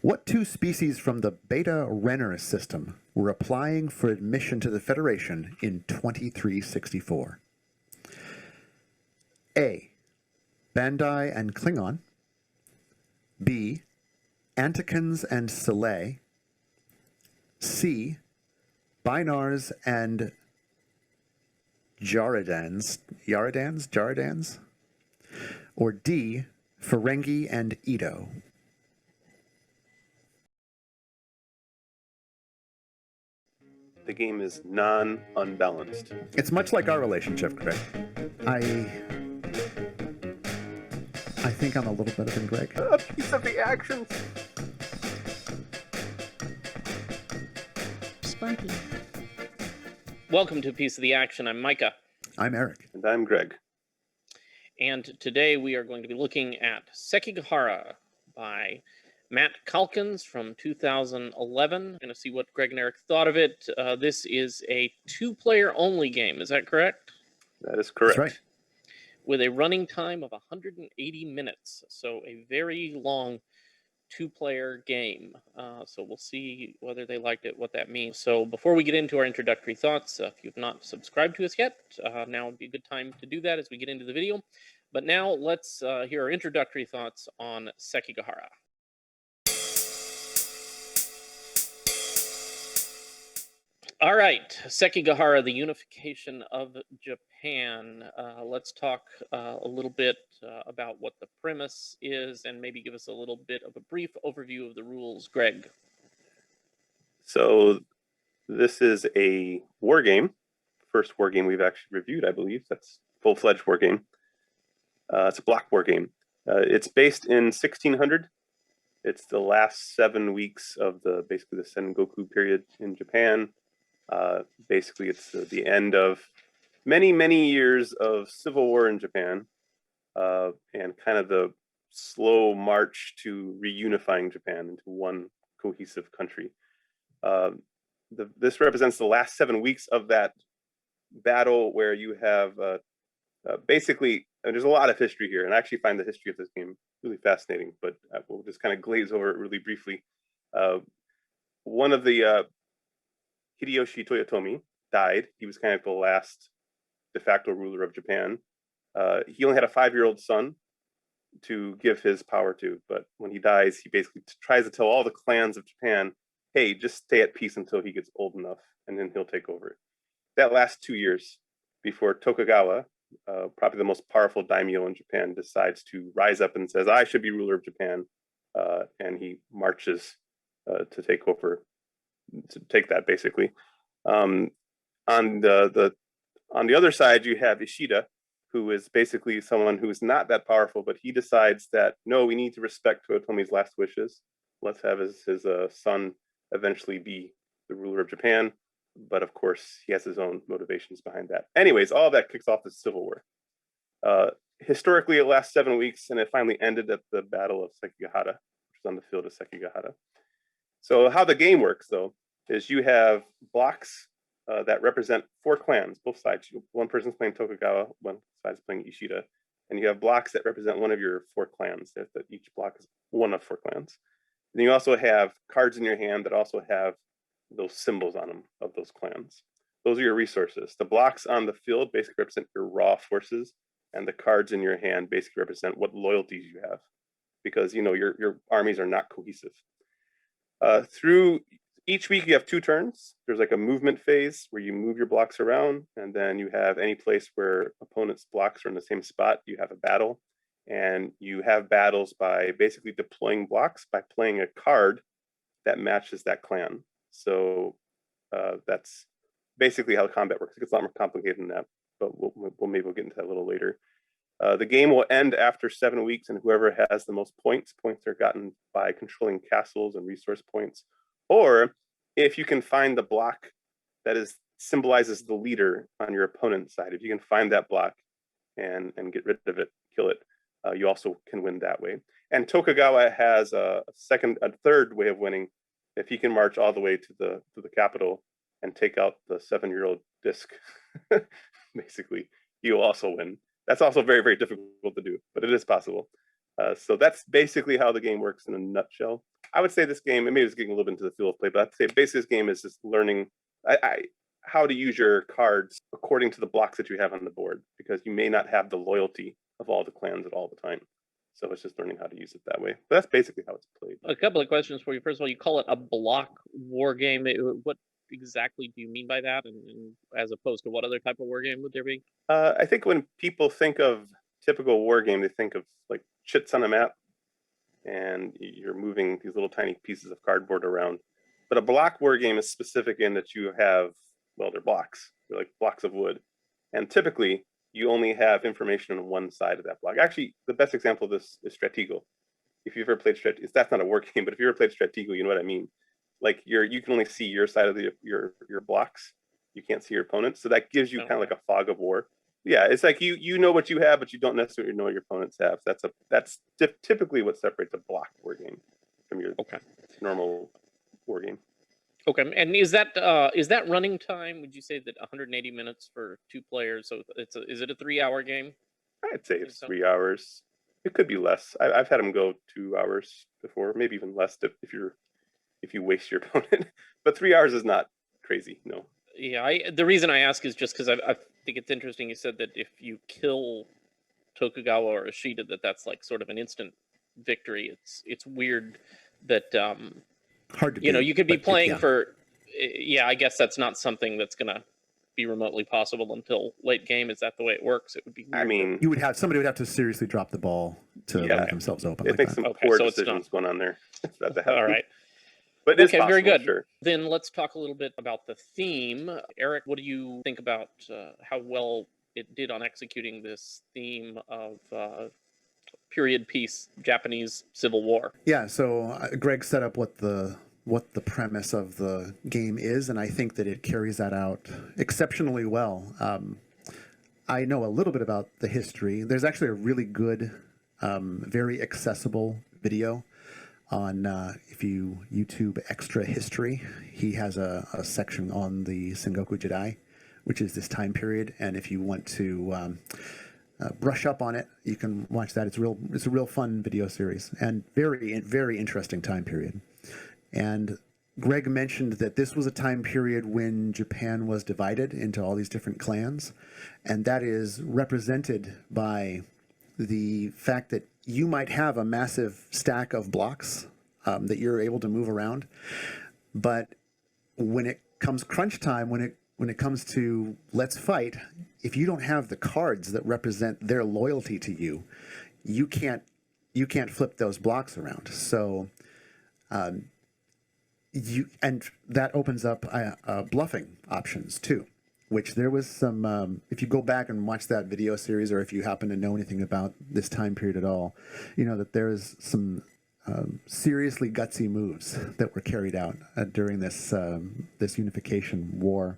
What two species from the Beta Renner system were applying for admission to the Federation in 2364? A. Bandai and Klingon. B. Antikins and Soleil. C. Binars and Jaredans. Or D. Ferengi and Edo. The game is non-unbalanced. It's much like our relationship, Greg. I think I'm a little better than Greg. A piece of the action. Spunky. Welcome to Piece of the Action. I'm Micah. I'm Eric. And I'm Greg. And today we are going to be looking at Sekigahara by Matt Calkins from 2011. I'm going to see what Greg and Eric thought of it. This is a two-player only game. Is that correct? That is correct. That's right. With a running time of 180 minutes. So a very long two-player game. So we'll see whether they liked it, what that means. So before we get into our introductory thoughts, if you've not subscribed to us yet, now would be a good time to do that as we get into the video. But now let's hear our introductory thoughts on Sekigahara. All right, Sekigahara, the unification of Japan. Let's talk a little bit about what the premise is and maybe give us a little bit of a brief overview of the rules. Greg. So this is a war game. First war game we've actually reviewed, I believe. That's full-fledged war game. It's a block war game. It's based in 1600. It's the last 7 weeks of basically the Sengoku period in Japan. Basically, it's the end of many, many years of civil war in Japan, and kind of the slow march to reunifying Japan into one cohesive country. This represents the last 7 weeks of that battle, where you have basically, there's a lot of history here, and I actually find the history of this game really fascinating, but we'll just kind of glaze over it really briefly. One of the Hideyoshi Toyotomi died. He was kind of the last de facto ruler of Japan. He only had a 5-year-old son to give his power to, but when he dies, he basically tries to tell all the clans of Japan, hey, just stay at peace until he gets old enough, and then he'll take over. That lasts 2 years before Tokugawa, probably the most powerful daimyo in Japan, decides to rise up and says, I should be ruler of Japan, and he marches to take over, to take that basically. On the other side, you have Ishida, who is basically someone who is not that powerful, but he decides that no, we need to respect Toyotomi's last wishes. Let's have his son eventually be the ruler of Japan, but of course he has his own motivations behind that. Anyways, all of that kicks off the Civil War. Historically, it lasts 7 weeks, and it finally ended at the Battle of Sekigahara, which is on the field of Sekigahara. So how the game works, though, is you have blocks that represent 4 clans, both sides. One person's playing Tokugawa, one side's playing Ishida, and you have blocks that represent one of your 4 clans. That each block is one of 4 clans. And you also have cards in your hand that also have those symbols on them of those clans. Those are your resources. The blocks on the field basically represent your raw forces, and the cards in your hand basically represent what loyalties you have, because your armies are not cohesive. Through each week, you have 2 turns. There's like a movement phase where you move your blocks around, and then you have any place where opponents' blocks are in the same spot, you have a battle. And you have battles by basically deploying blocks by playing a card that matches that clan. So that's basically how the combat works. It gets a lot more complicated than that, but maybe we'll get into that a little later. The game will end after 7 weeks, and whoever has the most points are gotten by controlling castles and resource points. Or if you can find the block that symbolizes the leader on your opponent's side, if you can find that block and get rid of it, kill it, you also can win that way. And Tokugawa has a third way of winning. If he can march all the way to the capital and take out the 7-year-old disc, basically, you'll also win. That's also very, very difficult to do, but it is possible. So that's basically how the game works in a nutshell. I would say this game, and maybe it's getting a little bit into the field of play, but I'd say basically this game is just learning how to use your cards according to the blocks that you have on the board, because you may not have the loyalty of all the clans at all the time. So it's just learning how to use it that way. But that's basically how it's played. A couple of questions for you. First of all, you call it a block war game. What exactly do you mean by that? And as opposed to what other type of war game would there be? I think when people think of typical war game, they think of like chits on a map, and you're moving these little tiny pieces of cardboard around. But a block war game is specific in that you have, well, they're blocks. They're like blocks of wood. And typically, you only have information on one side of that block. Actually, the best example of this is Stratego. If you've ever played Stratego, that's not a war game, but if you ever played Stratego, you know what I mean. Like you can only see your side of your blocks. You can't see your opponents. So that gives you kind of like a fog of war. Yeah, it's like you know what you have, but you don't necessarily know what your opponents have. That's typically what separates a block war game from your normal war game. Okay, and is that running time? Would you say that 180 minutes for 2 players? So is it a 3-hour game? I'd say it's 3 hours. It could be less. I've had them go 2 hours before, maybe even less if you waste your opponent. But 3 hours is not crazy. No. Yeah, the reason I ask is just because I think it's interesting. You said that if you kill Tokugawa or Ishida, that's like sort of an instant victory. It's weird that hard to you could be playing for. Yeah, I guess that's not something that's gonna be remotely possible until late game. Is that the way it works? It would be weird. I mean, somebody would have to seriously drop the ball to leave themselves open. It makes some poor decisions going on there. All right. But it's possible, very good. Sure. Then let's talk a little bit about the theme. Eric, what do you think about how well it did on executing this theme of period piece Japanese Civil War? Yeah, so Greg set up what the premise of the game is, and I think that it carries that out exceptionally well. I know a little bit about the history. There's actually a really good, very accessible video on if you YouTube Extra History. He has a section on the Sengoku Jidai, which is this time period, and if you want to brush up on it, you can watch that. It's a real fun video series and very interesting time period. And Greg mentioned that this was a time period when Japan was divided into all these different clans, and that is represented by the fact that you might have a massive stack of blocks that you're able to move around, but when it comes crunch time, when it comes to let's fight, if you don't have the cards that represent their loyalty to you, you can't flip those blocks around. So and that opens up bluffing options too, which there was some, if you go back and watch that video series, or if you happen to know anything about this time period at all, you know that there's some seriously gutsy moves that were carried out during this unification war.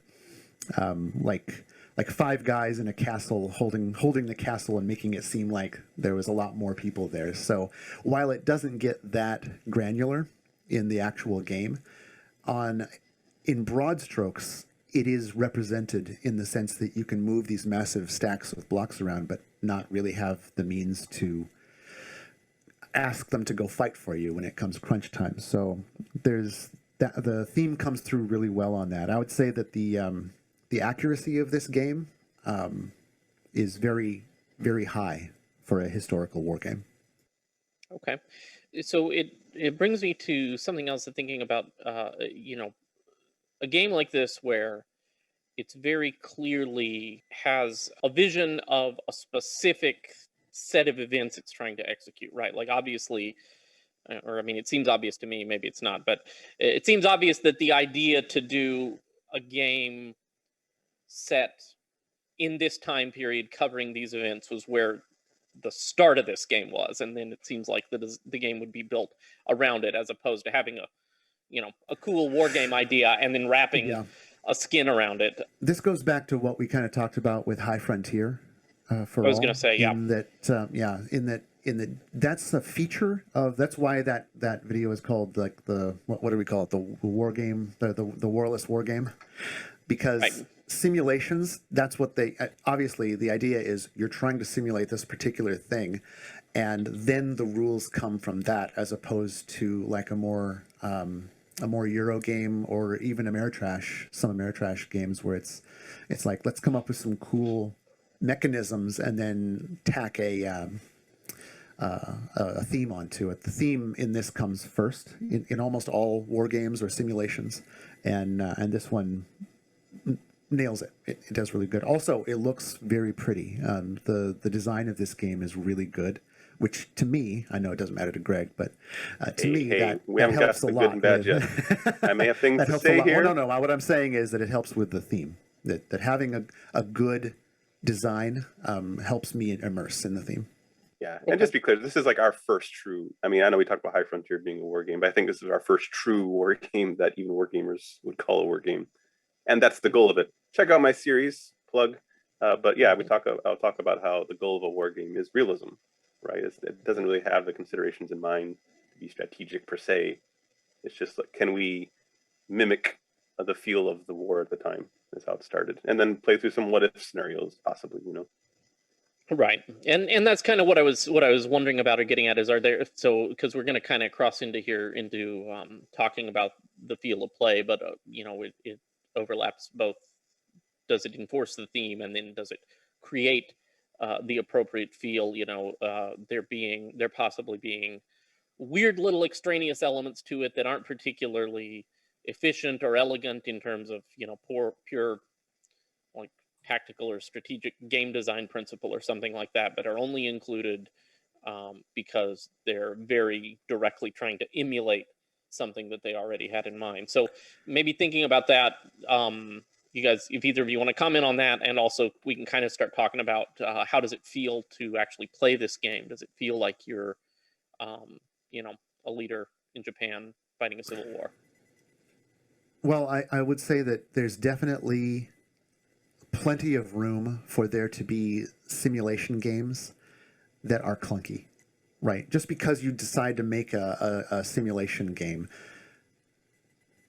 Like 5 guys in a castle holding the castle and making it seem like there was a lot more people there. So while it doesn't get that granular in the actual game, in broad strokes, it is represented in the sense that you can move these massive stacks of blocks around, but not really have the means to ask them to go fight for you when it comes crunch time. So there's that. The theme comes through really well on that. I would say that the accuracy of this game is very, very high for a historical war game. Okay, so it brings me to something else. Thinking about a game like this where it's very clearly has a vision of a specific set of events it's trying to execute, right? Like obviously, or I mean, it seems obvious to me, maybe it's not, but it seems obvious that the idea to do a game set in this time period covering these events was where the start of this game was, and then it seems like the game would be built around it, as opposed to having a cool war game idea and then wrapping a skin around it. This goes back to what we kind of talked about with High Frontier. I was going to say, that's a feature of, that's why that video is called like what do we call it, the war game, the warless war game, because simulations, that's what they obviously, the idea is you're trying to simulate this particular thing, and then the rules come from that, as opposed to like a more Euro game, or even some Ameritrash games where it's like, let's come up with some cool mechanisms and then tack a theme onto it. The theme in this comes first in almost all war games or simulations, and this one nails it. It does really good. Also, it looks very pretty. The design of this game is really good, which to me, I know it doesn't matter to Greg, but that we haven't got helps the a good lot. and bad yet. I may have things That to helps say a lot. here. Well, no. What I'm saying is that it helps with the theme. That having a good design helps me immerse in the theme. Yeah, and just be clear, this is like our first true. I mean, I know we talked about High Frontier being a war game, but I think this is our first true war game that even war gamers would call a war game, and that's the goal of it. Check out my series plug, but yeah, I'll talk about how the goal of a war game is realism, right? It doesn't really have the considerations in mind to be strategic per se. It's just like, can we mimic the feel of the war at the time? Is how it started, and then play through some what if scenarios, possibly, Right, and that's kind of what I was wondering about or getting at is, are there, so because we're going to kind of cross into talking about the feel of play, but it overlaps both. Does it enforce the theme, and then does it create the appropriate feel? There possibly being weird little extraneous elements to it that aren't particularly efficient or elegant in terms of pure like tactical or strategic game design principle or something like that, but are only included because they're very directly trying to emulate something that they already had in mind. So maybe thinking about that, you guys, if either of you want to comment on that, and also we can kind of start talking about how does it feel to actually play this game? Does it feel like you're, a leader in Japan fighting a civil war? Well, I would say that there's definitely plenty of room for there to be simulation games that are clunky, right? Just because you decide to make a simulation game,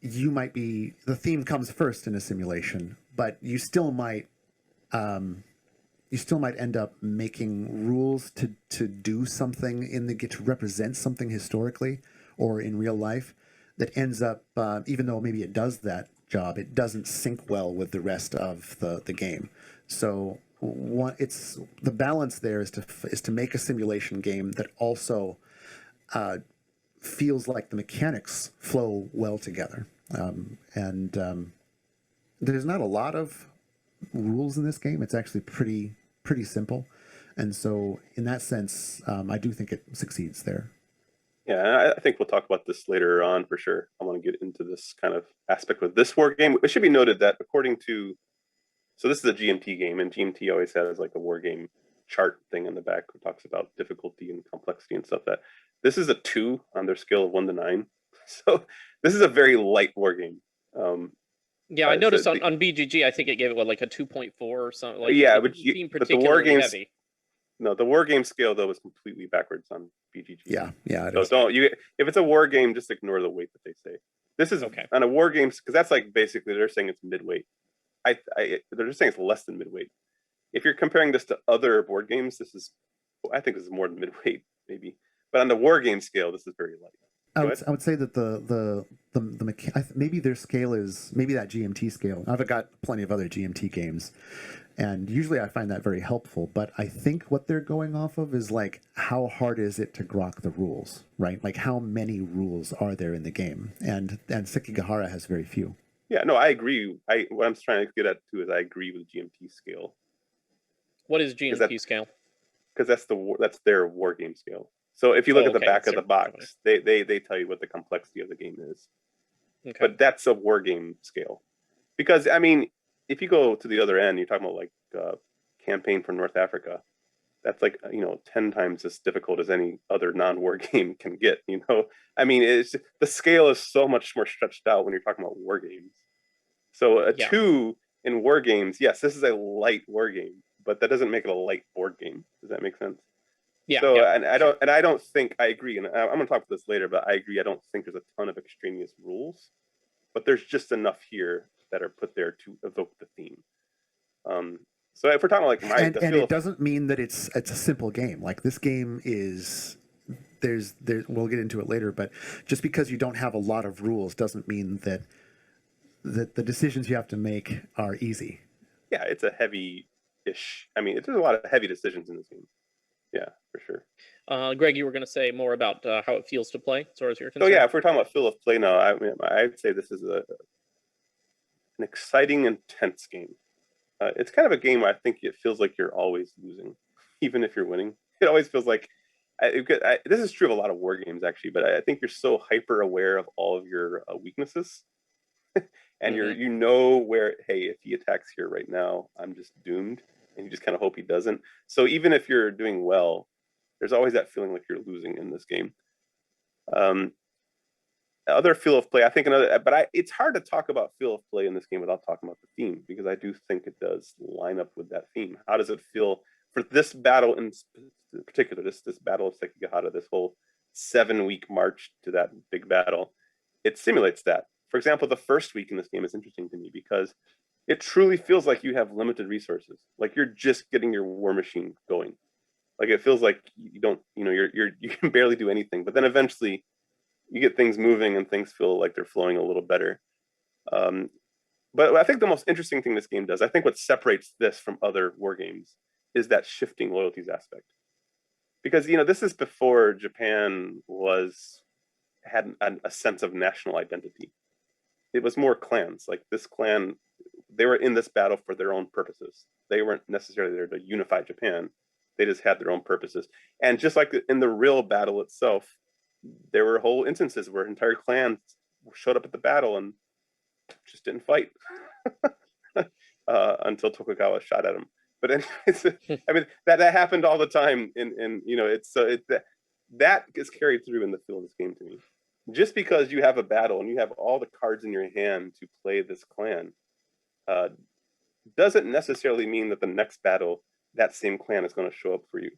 the theme comes first in a simulation, but you still might end up making rules to do something to represent something historically or in real life that ends up, even though maybe it does that job, it doesn't sync well with the rest of the game. So the balance there is to make a simulation game that also feels like the mechanics flow well together. There's not a lot of rules in this game. It's actually pretty simple, and so in that sense, I do think it succeeds there. Yeah, I think we'll talk about this later on for sure. I want to get into this kind of aspect with this war game. It should be noted that so this is a GMT game, and GMT always has like a war game chart thing in the back that talks about difficulty and complexity and stuff. That this is a 2 on their scale of 1 to 9. So this is a very light war game. Yeah, I noticed on BGG, I think it gave it like a 2.4 or something. Like, yeah, but the war games heavy. No, the war game scale though is completely backwards on BGG. Yeah. So if it's a war game, just ignore the weight that they say. This is okay on a war game, because that's like basically they're saying it's midweight. They're just saying it's less than midweight. If you're comparing this to other board games, I think this is more than midweight maybe. But on the war game scale, this is very light. I would say that maybe their scale is maybe that GMT scale. I've got plenty of other GMT games, and usually I find that very helpful. But I think what they're going off of is like, how hard is it to grok the rules, right? Like, how many rules are there in the game? And Sekigahara has very few. Yeah, no, I agree. What I'm trying to get at too is I agree with GMT scale. What is GMT scale? Because that's their war game scale. So if you look at the back of the box, they tell you what the complexity of the game is. Okay. But that's a war game scale. Because, I mean, if you go to the other end, you're talking about like Campaign for North Africa. That's like, 10 times as difficult as any other non-war game can get, I mean, the scale is so much more stretched out when you're talking about war games. So a 2 in war games, yes, this is a light war game, but that doesn't make it a light board game. Does that make sense? Yeah. So, and I don't think, I agree, and I'm going to talk about this later, but I agree, I don't think there's a ton of extraneous rules, but there's just enough here that are put there to evoke the theme. So if we're talking like and it doesn't mean that it's a simple game. Like this game is there's we'll get into it later, but just because you don't have a lot of rules doesn't mean that the decisions you have to make are easy. Yeah, it's a heavy-ish. I mean, there's a lot of heavy decisions in this game. Yeah, for sure. Greg, you were going to say more about how it feels to play, as far as you're So concerned. yeah, if we're talking about feel of play now, I'd say this is an exciting, intense game. It's kind of a game where I think it feels like you're always losing, even if you're winning. It always feels like this is true of a lot of war games actually, but I think you're so hyper aware of all of your weaknesses, and you know where, hey, if he attacks here right now, I'm just doomed, and you just kind of hope he doesn't. So even if you're doing well, there's always that feeling like you're losing in this game. Other feel of play, I think it's hard to talk about feel of play in this game without talking about the theme, because I do think it does line up with that theme. How does it feel for this battle in particular, this battle of Sekigahara, this whole 7-week march to that big battle? It simulates that. For example, the first week in this game is interesting to me because it truly feels like you have limited resources. Like you're just getting your war machine going. Like it feels like you don't, you can barely do anything. But then eventually you get things moving and things feel like they're flowing a little better. But I think the most interesting thing this game does, I think what separates this from other war games, is that shifting loyalties aspect. Because this is before Japan had a sense of national identity. It was more clans. Like this clan, they were in this battle for their own purposes. They weren't necessarily there to unify Japan. They just had their own purposes. And just like in the real battle itself, there were whole instances where entire clans showed up at the battle and just didn't fight until Tokugawa shot at them. But anyways, I mean that happened all the time. That is carried through in the feel of this game to me. Just because you have a battle and you have all the cards in your hand to play this clan, doesn't necessarily mean that the next battle that same clan is going to show up for you,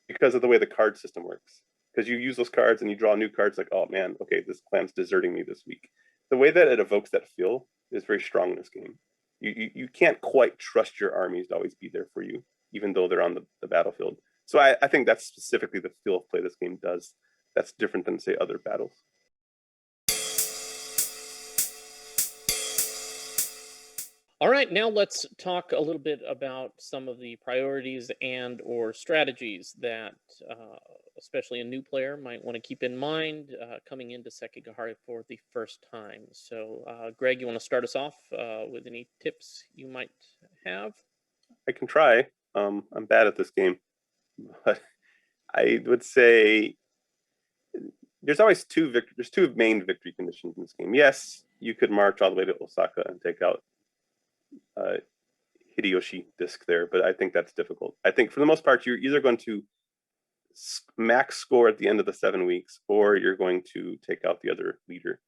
because of the way the card system works. Because you use those cards and you draw new cards, like, oh man, okay, this clan's deserting me this week. The way that it evokes that feel is very strong in this game. You can't quite trust your armies to always be there for you, even though they're on the battlefield. So I think that's specifically the feel of play this game does. That's different than, say, other battles. All right, now let's talk a little bit about some of the priorities and or strategies that especially a new player might want to keep in mind coming into Sekigahara for the first time. So Greg, you want to start us off with any tips you might have? I can try. I'm bad at this game, but I would say there's always two main victory conditions in this game. Yes, you could march all the way to Osaka and take out Hideyoshi disc there, but I think that's difficult. I think for the most part, you're either going to max score at the end of the 7 weeks, or you're going to take out the other leader.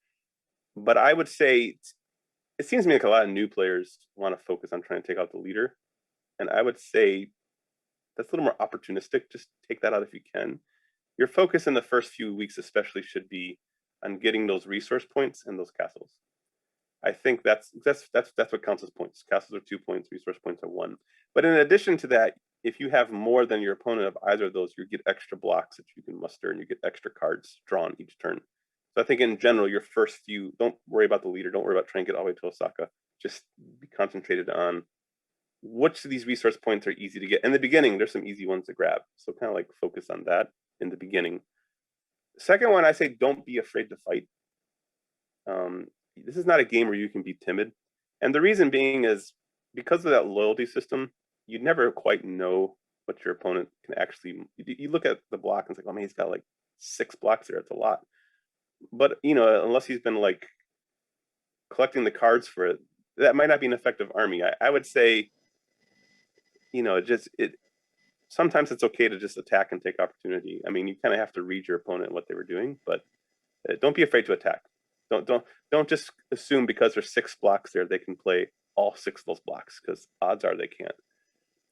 But I would say it seems to me like a lot of new players want to focus on trying to take out the leader, and I would say that's a little more opportunistic. Just take that out if you can. Your focus in the first few weeks especially should be on getting those resource points and those castles. I think that's what counts as points. Castles are 2 points, resource points are 1. But in addition to that, if you have more than your opponent of either of those, you get extra blocks that you can muster, and you get extra cards drawn each turn. So I think in general, your first few, don't worry about the leader, don't worry about trying to get all the way to Osaka. Just be concentrated on which of these resource points are easy to get. In the beginning, there's some easy ones to grab. So kind of like focus on that in the beginning. Second one, I say don't be afraid to fight. This is not a game where you can be timid. And the reason being is because of that loyalty system, you never quite know what your opponent can actually. You look at the block and it's like, oh man, he's got like 6 blocks there. It's a lot. But unless he's been like collecting the cards for it, that might not be an effective army. I would say, sometimes it's okay to just attack and take opportunity. I mean, you kind of have to read your opponent and what they were doing, but don't be afraid to attack. Don't just assume because there's 6 blocks there they can play all 6 of those blocks, because odds are they can't.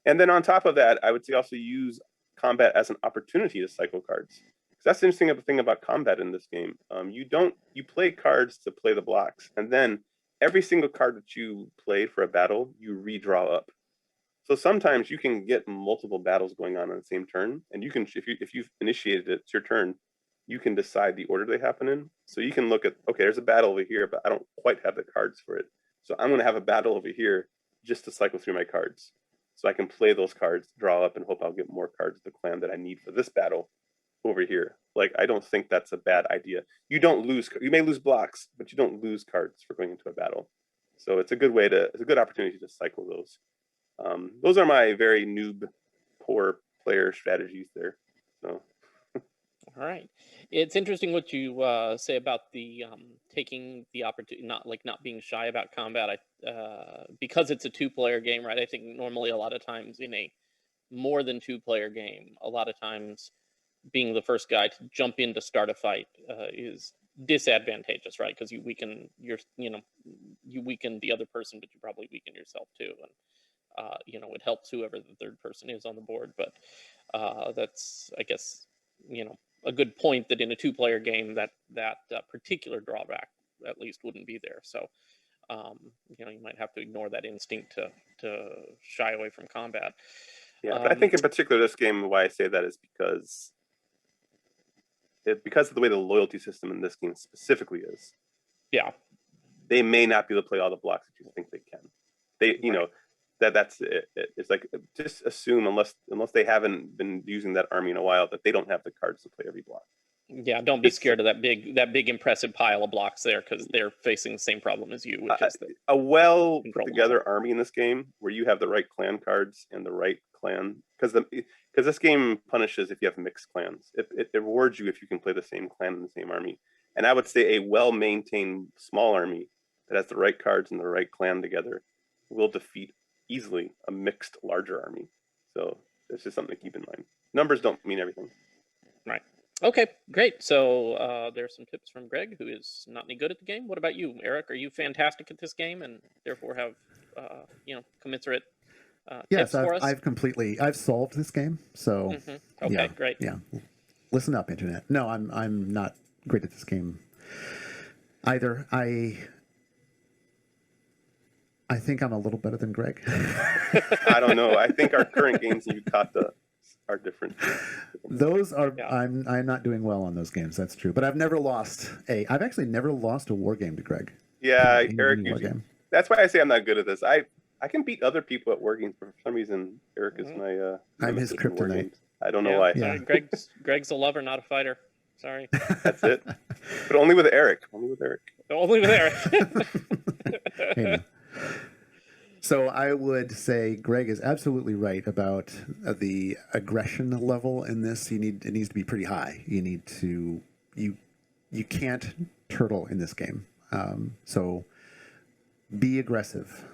And then on top of that, I would say also use combat as an opportunity to cycle cards. Because that's the interesting thing about combat in this game. You play cards to play the blocks, and then every single card that you play for a battle, you redraw up. So sometimes you can get multiple battles going on the same turn, and you can, if you've initiated it, it's your turn. You can decide the order they happen in. So you can look at, okay, there's a battle over here, but I don't quite have the cards for it. So I'm going to have a battle over here just to cycle through my cards. So I can play those cards, draw up, and hope I'll get more cards of the clan that I need for this battle over here. Like, I don't think that's a bad idea. You don't lose, you may lose blocks, but you don't lose cards for going into a battle. So it's a good way to, it's a good opportunity to cycle those. Those are my very noob, poor player strategies there. So. All right, it's interesting what you say about the taking the opportunity, not being shy about combat. Because it's a 2-player game, right? I think normally a lot of times in a more than 2-player game, a lot of times being the first guy to jump in to start a fight is disadvantageous, right? Because you weaken you weaken the other person, but you probably weaken yourself too, and it helps whoever the third person is on the board. But that's, I guess, a good point that in a 2-player game that particular drawback at least wouldn't be there. So you might have to ignore that instinct to shy away from combat. Yeah, but I think in particular this game, why I say that is because of the way the loyalty system in this game specifically is. Yeah, they may not be able to play all the blocks that you think they can. Right. That's it. It's like, just assume unless they haven't been using that army in a while, that they don't have the cards to play every block. Yeah, don't be scared of that big impressive pile of blocks there, because they're facing the same problem as you, which is a well put together army in this game where you have the right clan cards and the right clan, because this game punishes if you have mixed clans. It rewards you if you can play the same clan in the same army. And I would say a well-maintained small army that has the right cards and the right clan together will defeat easily a mixed larger army. So it's just something to keep in mind. Numbers don't mean everything. Right. Okay, great. So there's some tips from Greg, who is not any good at the game. What about you, Eric? Are you fantastic at this game and therefore have commensurate yes, tips for us? I've solved this game. So okay, yeah, great. Yeah, listen up, internet. No, I'm not great at this game either. I think I'm a little better than Greg. I don't know. I think our current games in Yukata are different. Those are, yeah. I'm not doing well on those games. That's true. But I've actually never lost a war game to Greg. Yeah, Eric. That's why I say I'm not good at this. I can beat other people at war games, but for some reason Eric is my. I'm his kryptonite. I don't know why. Yeah. Greg's a lover, not a fighter. Sorry. That's it. But only with Eric. Only with Eric. Hey, so I would say Greg is absolutely right about the aggression level in this. It needs to be pretty high. You can't turtle in this game. So be aggressive.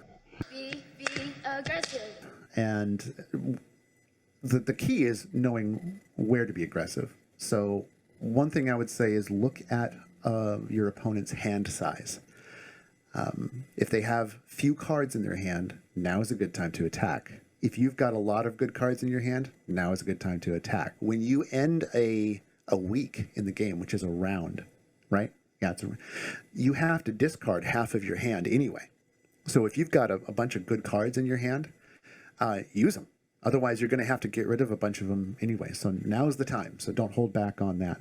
Be aggressive. And the key is knowing where to be aggressive. So one thing I would say is look at your opponent's hand size. If they have few cards in their hand, now is a good time to attack. If you've got a lot of good cards in your hand, now is a good time to attack. When you end a week in the game, which is a round, right? Yeah, you have to discard half of your hand anyway. So if you've got a bunch of good cards in your hand, use them. Otherwise, you're going to have to get rid of a bunch of them anyway. So now's the time. So don't hold back on that.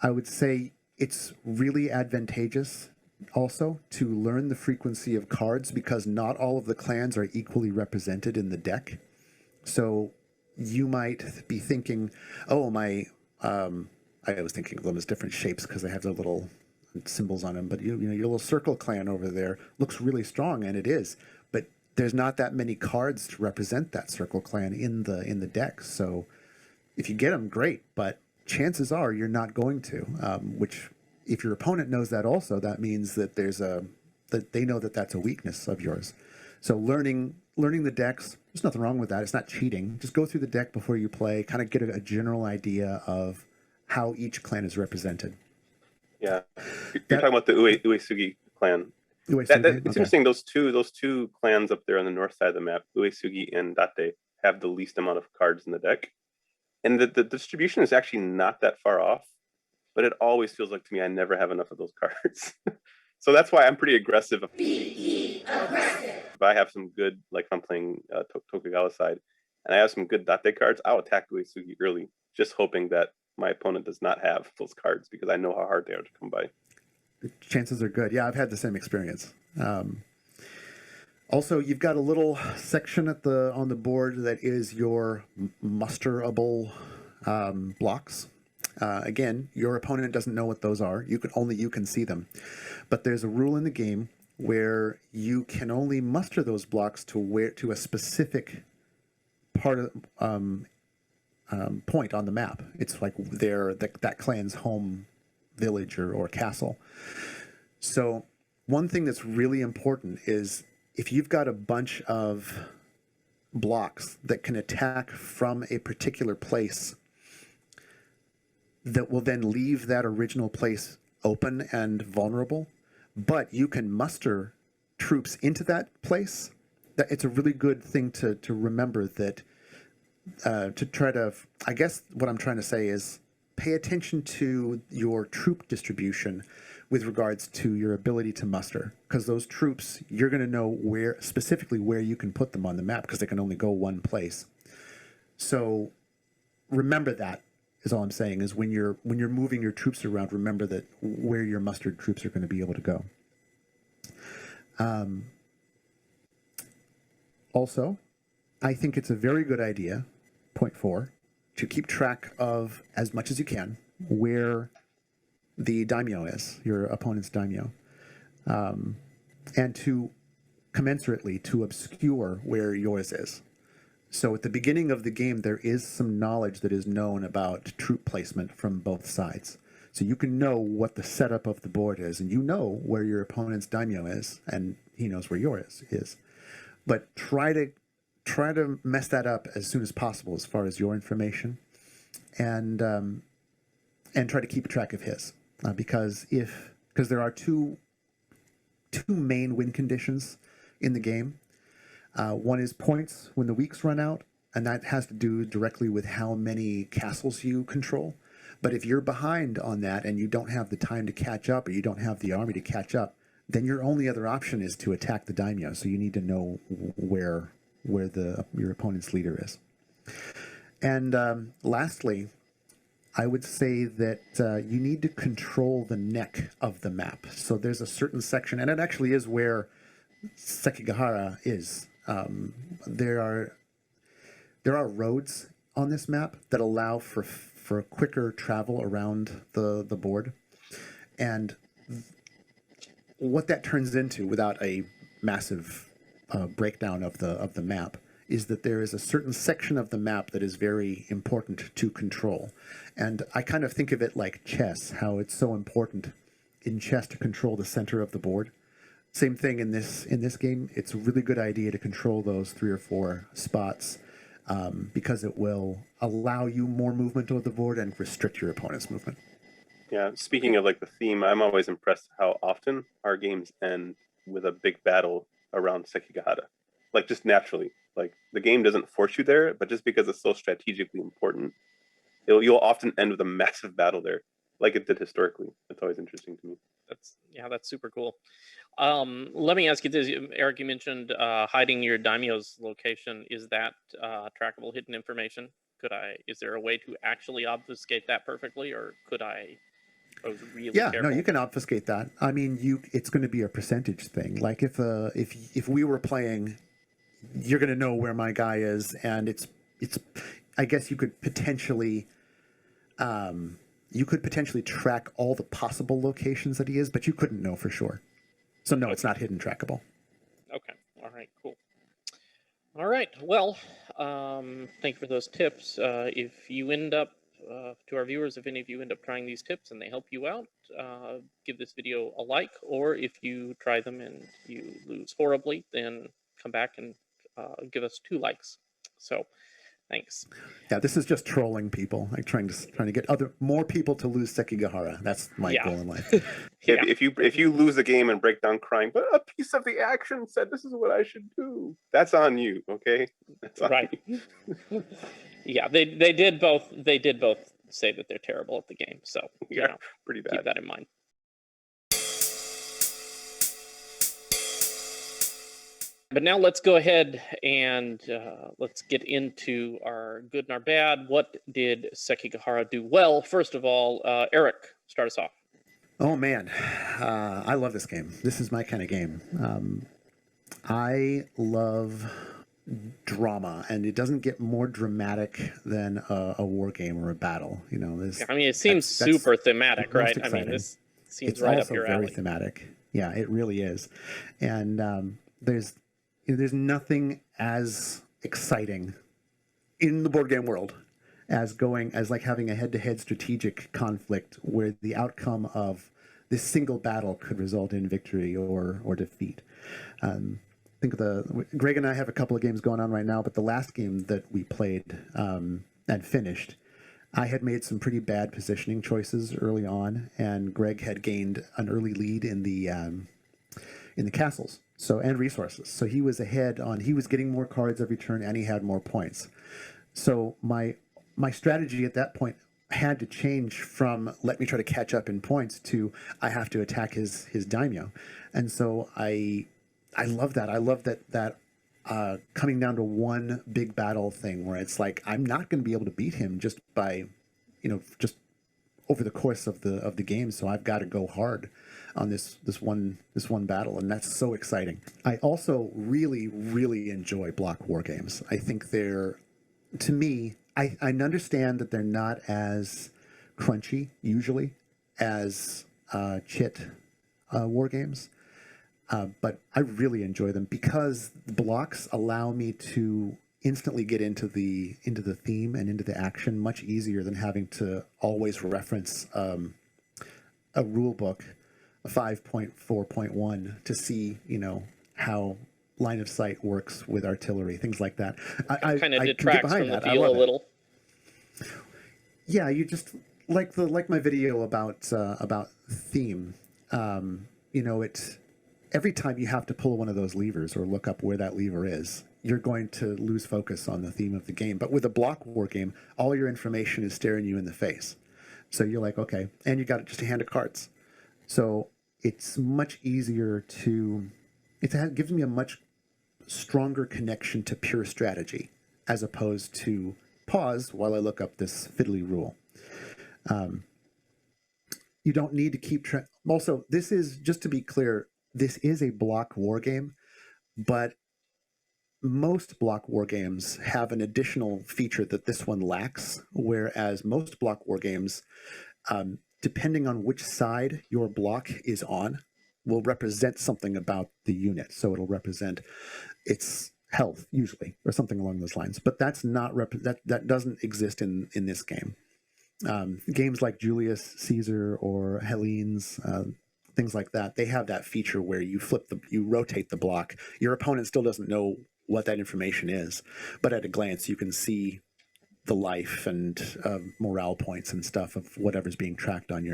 I would say it's really advantageous also to learn the frequency of cards, because not all of the clans are equally represented in the deck. So you might be thinking, oh, I was thinking of them as different shapes because they have their little symbols on them, but your little circle clan over there looks really strong, and it is, but there's not that many cards to represent that circle clan in the deck. So if you get them, great, but chances are you're not going to, which, if your opponent knows that also, that means that that they know that that's a weakness of yours. So learning the decks, there's nothing wrong with that. It's not cheating. Just go through the deck before you play, kind of get a general idea of how each clan is represented. Yeah, you're talking about the Uesugi clan. It's interesting. Those two clans up there on the north side of the map, Uesugi and Date, have the least amount of cards in the deck, and the distribution is actually not that far off. But it always feels like to me I never have enough of those cards. So that's why I'm pretty aggressive but I have some good, like if I'm playing Tokugawa side, and I have some good date cards, I'll attack Uesugi early, just hoping that my opponent does not have those cards because I know how hard they are to come by. The chances are good. Yeah, I've had the same experience. Also, you've got a little section on the board that is your musterable blocks. Again, your opponent doesn't know what those are. Only you can see them. But there's a rule in the game where you can only muster those blocks to a specific part of point on the map. It's like that clan's home village or castle. So one thing that's really important is if you've got a bunch of blocks that can attack from a particular place that will then leave that original place open and vulnerable, but you can muster troops into that place, that it's a really good thing to remember that to try to, I guess what I'm trying to say is pay attention to your troop distribution with regards to your ability to muster, because those troops, you're going to know specifically where you can put them on the map because they can only go one place. So remember that is all I'm saying, is when you're moving your troops around, remember that where your mustered troops are going to be able to go. Also, I think it's a very good idea, point 4, to keep track of, as much as you can, where the daimyo is, your opponent's daimyo, and to commensurately to obscure where yours is. So at the beginning of the game, there is some knowledge that is known about troop placement from both sides. So you can know what the setup of the board is, and you know where your opponent's daimyo is, and he knows where yours is. But try to mess that up as soon as possible as far as your information, and try to keep track of his, because there are two main win conditions in the game. One is points when the weeks run out, and that has to do directly with how many castles you control. But if you're behind on that and you don't have the time to catch up, or you don't have the army to catch up, then your only other option is to attack the daimyo. So you need to know where your opponent's leader is. And lastly, I would say that you need to control the neck of the map. So there's a certain section, and it actually is where Sekigahara is. There are roads on this map that allow for quicker travel around the board, and what that turns into, without a massive breakdown of the map, is that there is a certain section of the map that is very important to control. And I kind of think of it like chess, how it's so important in chess to control the center of the board. Same thing in this game. It's a really good idea to control those 3 or 4 spots, because it will allow you more movement over the board and restrict your opponent's movement. Yeah, speaking of like the theme, I'm always impressed how often our games end with a big battle around Sekigahara. Like just naturally. Like the game doesn't force you there, but just because it's so strategically important, you'll often end with a massive battle there, like it did historically. It's always interesting to me. That's super cool. Let me ask you this, Eric. You mentioned hiding your daimyo's location. Is that trackable hidden information? Is there a way to actually obfuscate that perfectly, or could I was really careful? No, you can obfuscate that. I mean, it's going to be a percentage thing. Like if we were playing, you're going to know where my guy is, and it's. I guess you could potentially. You could potentially track all the possible locations that he is, but you couldn't know for sure. So no, it's not hidden trackable. Okay. All right. Cool. All right. Well, thank you for those tips. If you end up, to our viewers, if any of you end up trying these tips and they help you out, give this video a like. Or if you try them and you lose horribly, then come back and give us 2 likes. So, thanks. Yeah, this is just trolling people, like trying to get more people to lose Sekigahara. That's my goal in life. Yeah. If you lose the game and break down crying, but a piece of the action said this is what I should do, that's on you, okay? That's on right. you. Yeah, they did both say that they're terrible at the game, so yeah, pretty bad. Keep that in mind. But now let's go ahead and let's get into our good and our bad. What did Sekigahara do well? First of all, Eric, start us off. Oh man, I love this game. This is my kind of game. I love drama, and it doesn't get more dramatic than a war game or a battle. You know, I mean, it seems super thematic, right? I mean, this seems right up your alley. It's also very thematic. Yeah, it really is. And there's nothing as exciting in the board game world as like having a head-to-head strategic conflict where the outcome of this single battle could result in victory or defeat. Think of Greg and I have a couple of games going on right now, but the last game that we played and finished, I had made some pretty bad positioning choices early on, and Greg had gained an early lead in the castles, and resources. So he was ahead he was getting more cards every turn, and he had more points. So my strategy at that point had to change from let me try to catch up in points to I have to attack his daimyo. And so I love that. I love that coming down to one big battle thing where it's like I'm not going to be able to beat him just by, just over the course of the game. So I've got to go hard on this one battle, and that's so exciting. I also really, really enjoy block war games. I think they're, to me, I understand that they're not as crunchy usually as chit war games. But I really enjoy them because the blocks allow me to instantly get into the theme and into the action much easier than having to always reference a rule book, a 5.4.1 to see, how line of sight works with artillery, things like that. I kind of detracts from the feel a little. Yeah, you just like my video about theme. It's every time you have to pull one of those levers or look up where that lever is, you're going to lose focus on the theme of the game. But with a block war game, all your information is staring you in the face. So you're like, okay, and you got just a hand of cards. So it's much easier it gives me a much stronger connection to pure strategy as opposed to pause while I look up this fiddly rule. You don't need to keep track. Also, this is, just to be clear, this is a block war game, but most block war games have an additional feature that this one lacks, whereas most block war games, depending on which side your block is on, will represent something about the unit. So it'll represent its health, usually, or something along those lines. But that's not that doesn't exist in this game. Games like Julius Caesar or Hellenes, things like that, they have that feature where you rotate the block. Your opponent still doesn't know what that information is, but at a glance you can see the life and morale points and stuff of whatever's being tracked on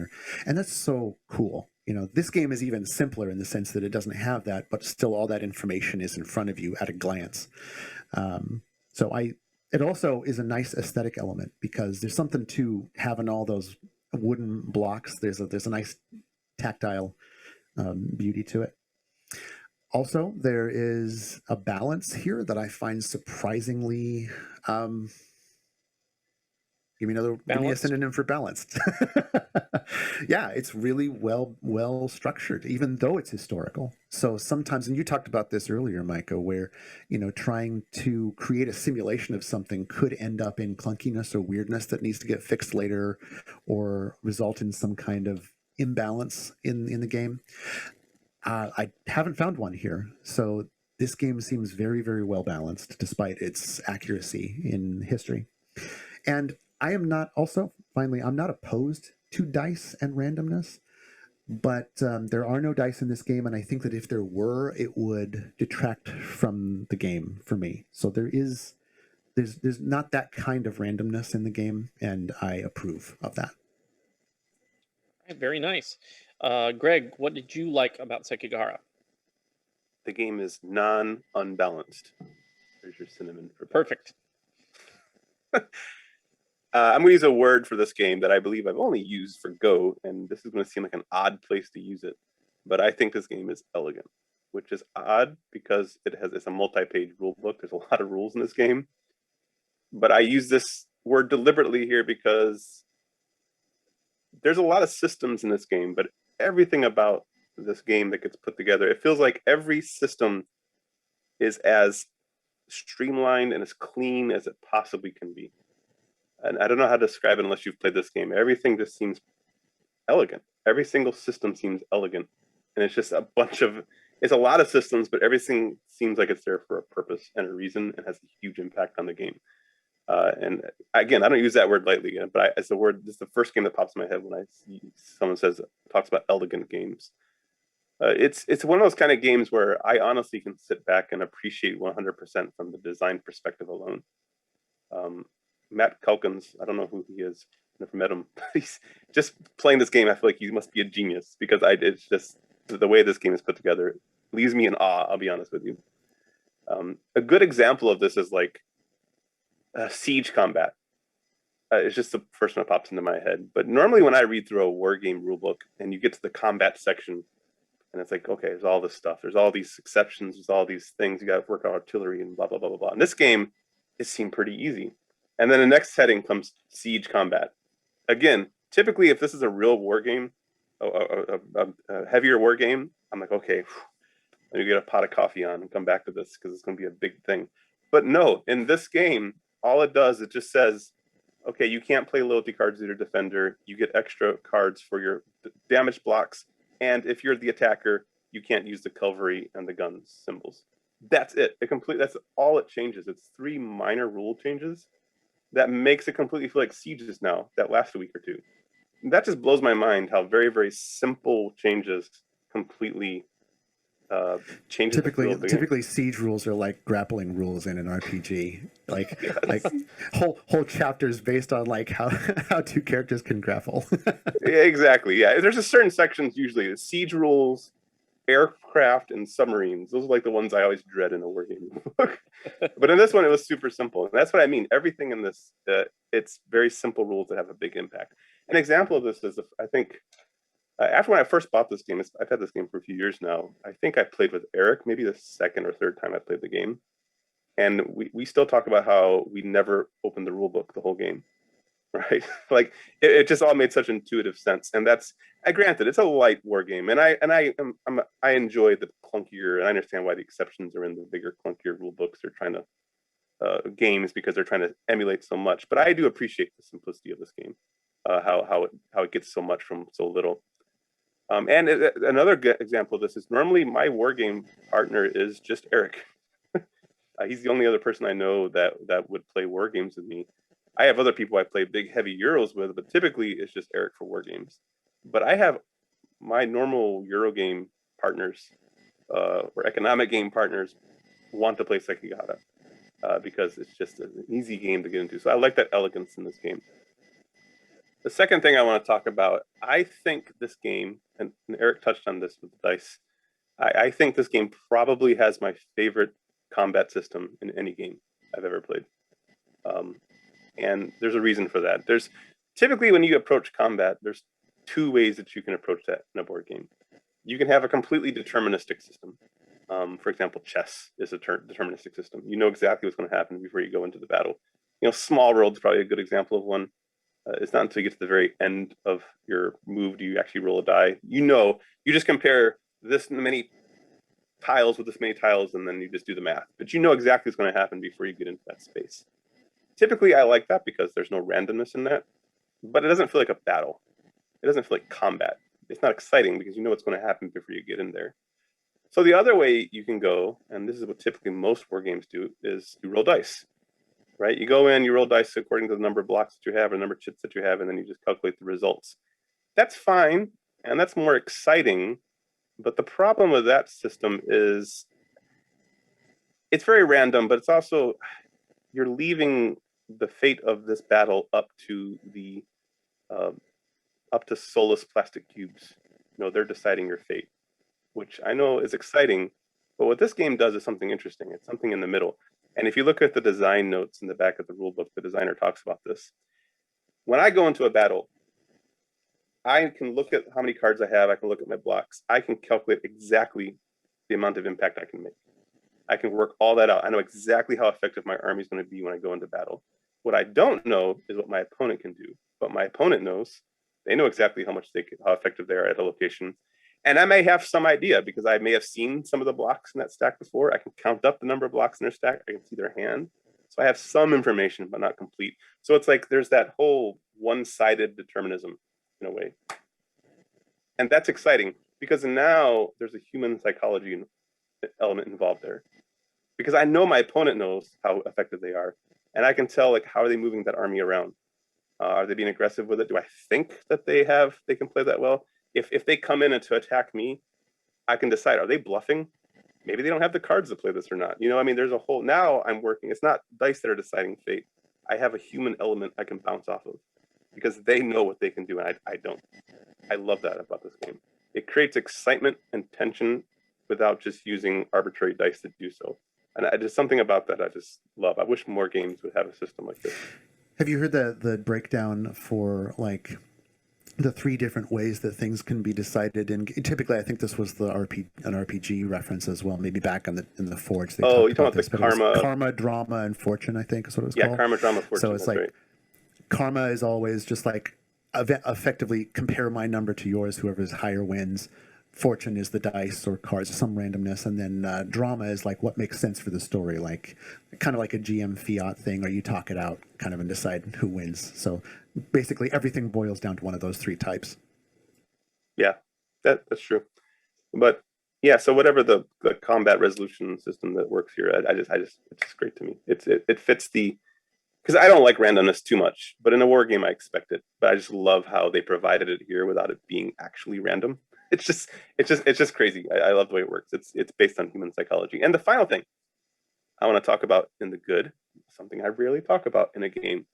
and that's so cool. This game is even simpler in the sense that it doesn't have that, but still all that information is in front of you at a glance. It also is a nice aesthetic element because there's something to having all those wooden blocks. There's a nice tactile beauty to it. Also, there is a balance here that I find surprisingly. Give me a synonym for balanced. Yeah, it's really well structured, even though it's historical. So sometimes, and you talked about this earlier, Micah, where trying to create a simulation of something could end up in clunkiness or weirdness that needs to get fixed later, or result in some kind of imbalance in the game. I haven't found one here, so this game seems very, very well balanced, despite its accuracy in history. And I am not I'm not opposed to dice and randomness, but there are no dice in this game, and I think that if there were, it would detract from the game for me. So there's not that kind of randomness in the game, and I approve of that. Very nice. Greg, what did you like about Sekigahara? The game is non-unbalanced. There's your synonym for perfect. I'm going to use a word for this game that I believe I've only used for Go, and this is going to seem like an odd place to use it, but I think this game is elegant. which is odd because it's a multi-page rule book. There's a lot of rules in this game. But I use this word deliberately here because there's a lot of systems in this game, but everything about this game that gets put together, it feels like every system is as streamlined and as clean as it possibly can be. And I don't know how to describe it unless you've played this game. Everything just seems elegant. Every single system seems elegant. And it's just it's a lot of systems, but everything seems like it's there for a purpose and a reason and has a huge impact on the game. And again, I don't use that word lightly, but this is the first game that pops in my head when I see someone talks about elegant games. It's one of those kind of games where I honestly can sit back and appreciate 100% from the design perspective alone. Matt Calkins, I don't know who he is, never met him. He's just playing this game. I feel like he must be a genius because it's just the way this game is put together leaves me in awe. I'll be honest with you. A good example of this is like siege combat. It's just the first one that pops into my head. But normally when I read through a war game rulebook and you get to the combat section, and it's like, okay, there's all this stuff. There's all these exceptions. There's all these things. You got to work on artillery and blah, blah, blah, blah, blah. In this game, it seemed pretty easy. And then the next heading comes siege combat. Again, typically, if this is a real war game, a heavier war game, I'm like, okay, let me get a pot of coffee on and come back to this because it's going to be a big thing. But no, in this game, all it does, it just says, okay, you can't play loyalty cards with your defender. You get extra cards for your damage blocks. And if you're the attacker, you can't use the cavalry and the gun symbols. That's it. That's all it changes. It's 3 minor rule changes that makes it completely feel like Sieges now that last a week or two. And that just blows my mind how very, very simple changes completely changes. Typically siege rules are like grappling rules in an RPG. Like yes. Like whole chapters based on like how 2 characters can grapple. Yeah, exactly. Yeah, there's a certain sections usually siege rules, aircraft, and submarines. Those are like the ones I always dread in a wargame book. But in this one, it was super simple, and that's what I mean. Everything in this, it's very simple rules that have a big impact. An example of this is, I think. After when I first bought this game, I've had this game for a few years now. I think I played with Eric, maybe the second or third time I played the game. And we still talk about how we never opened the rule book the whole game, right? Like it just all made such intuitive sense. And that's, granted, it's a light war game. And I enjoy the clunkier, and I understand why the exceptions are in the bigger, clunkier rule books. They're trying to, games because they're trying to emulate so much. But I do appreciate the simplicity of this game, how it gets so much from so little. And another example of this is normally my war game partner is just Eric. He's the only other person I know that would play war games with me. I have other people I play big, heavy Euros with, but typically it's just Eric for war games. But I have my normal Euro game partners or economic game partners want to play Sekigahara because it's just an easy game to get into. So I like that elegance in this game. The second thing I want to talk about, I think this game, and Eric touched on this with the dice, I think this game probably has my favorite combat system in any game I've ever played. And there's a reason for that. There's typically when you approach combat, there's 2 ways that you can approach that in a board game. You can have a completely deterministic system. For example, chess is a deterministic system. You know exactly what's going to happen before you go into the battle. Small World is probably a good example of one. It's not until you get to the very end of your move do you actually roll a die. You just compare this many tiles with this many tiles, and then you just do the math. But you know exactly what's going to happen before you get into that space. Typically, I like that because there's no randomness in that, but it doesn't feel like a battle. It doesn't feel like combat. It's not exciting because you know what's going to happen before you get in there. So the other way you can go, and this is what typically most war games do, is you roll dice. Right? You go in, you roll dice according to the number of blocks that you have or the number of chits that you have, and then you just calculate the results. That's fine, and that's more exciting, but the problem with that system is it's very random, but it's also, you're leaving the fate of this battle up to soulless plastic cubes. They're deciding your fate, which I know is exciting, but what this game does is something interesting. It's something in the middle. And if you look at the design notes in the back of the rule book, the designer talks about this. When I go into a battle, I can look at how many cards I have. I can look at my blocks. I can calculate exactly the amount of impact I can make. I can work all that out. I know exactly how effective my army is going to be when I go into battle. What I don't know is what my opponent can do. But my opponent knows. They know exactly how effective they are at a location. And I may have some idea because I may have seen some of the blocks in that stack before. I can count up the number of blocks in their stack. I can see their hand. So I have some information, but not complete. So it's like there's that whole one-sided determinism in a way. And that's exciting because now there's a human psychology element involved there. Because I know my opponent knows how effective they are. And I can tell, like, how are they moving that army around? Are they being aggressive with it? Do I think that they can play that well? If they come in and to attack me, I can decide, are they bluffing? Maybe they don't have the cards to play this or not. You know, I mean, there's a whole, now I'm working, it's not dice that are deciding fate. I have a human element I can bounce off of because they know what they can do and I don't. I love that about this game. It creates excitement and tension without just using arbitrary dice to do so. And there's something about that I just love. I wish more games would have a system like this. Have you heard the breakdown for like the 3 different ways that things can be decided? And typically, I think this was an RPG reference as well. Maybe back in the Forge. They you're talking about this, the karma, karma, drama, and fortune. I think is what it was called. Yeah, karma, drama, fortune. So it's like right. Karma is always just like effectively compare my number to yours. Whoever's higher wins. Fortune is the dice or cards, some randomness, and then drama is like what makes sense for the story, like kind of like a GM fiat thing, or you talk it out kind of and decide who wins. So basically everything boils down to one of those 3 types. Yeah, that's true. But yeah, so whatever the combat resolution system that works here, I just it's just great to me. It fits because I don't like randomness too much, but in a war game I expect it. But I just love how they provided it here without it being actually random. It's just crazy. I love the way it works. It's based on human psychology. And the final thing I want to talk about in the good, something I rarely talk about in a game.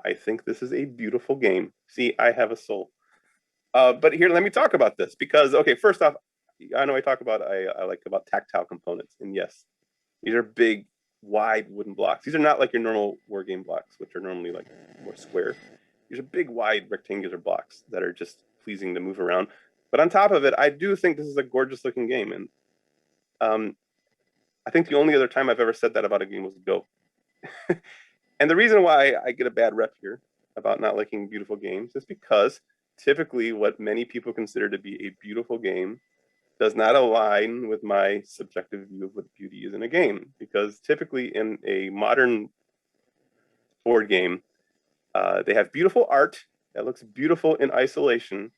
I think this is a beautiful game. See, I have a soul. But here, let me talk about this because, okay, first off, I know I like about tactile components. And yes, these are big, wide wooden blocks. These are not like your normal war game blocks, which are normally like more square. These are big, wide, rectangular blocks that are just pleasing to move around. But on top of it, I do think this is a gorgeous looking game. And I think the only other time I've ever said that about a game was Go. And the reason why I get a bad rep here about not liking beautiful games is because typically what many people consider to be a beautiful game does not align with my subjective view of what beauty is in a game. Because typically in a modern board game, they have beautiful art that looks beautiful in isolation,